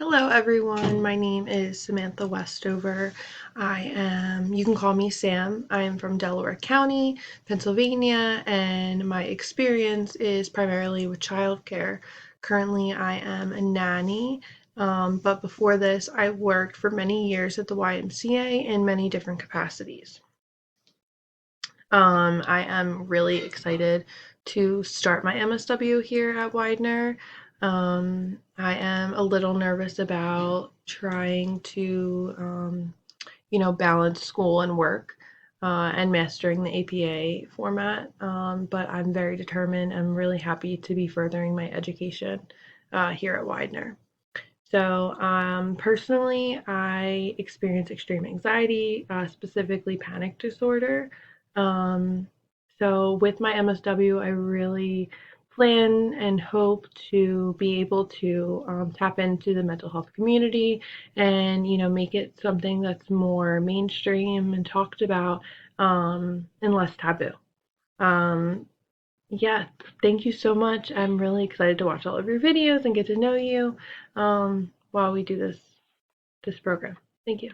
Hello everyone, my name is Samantha Westover. You can call me Sam. I am from Delaware County, Pennsylvania, and my experience is primarily with childcare. Currently, I am a nanny, but before this, I worked for many years at the YMCA in many different capacities. I am really excited to start my MSW here at Widener. I am a little nervous about trying to, balance school and work and mastering the APA format, but I'm very determined. I'm really happy to be furthering my education here at Widener. So, personally, I experience extreme anxiety, specifically panic disorder. Um, so, with my MSW, I really plan and hope to be able to tap into the mental health community and, make it something that's more mainstream and talked about and less taboo. Um, yeah, thank you so much. I'm really excited to watch all of your videos and get to know you while we do this program. Thank you.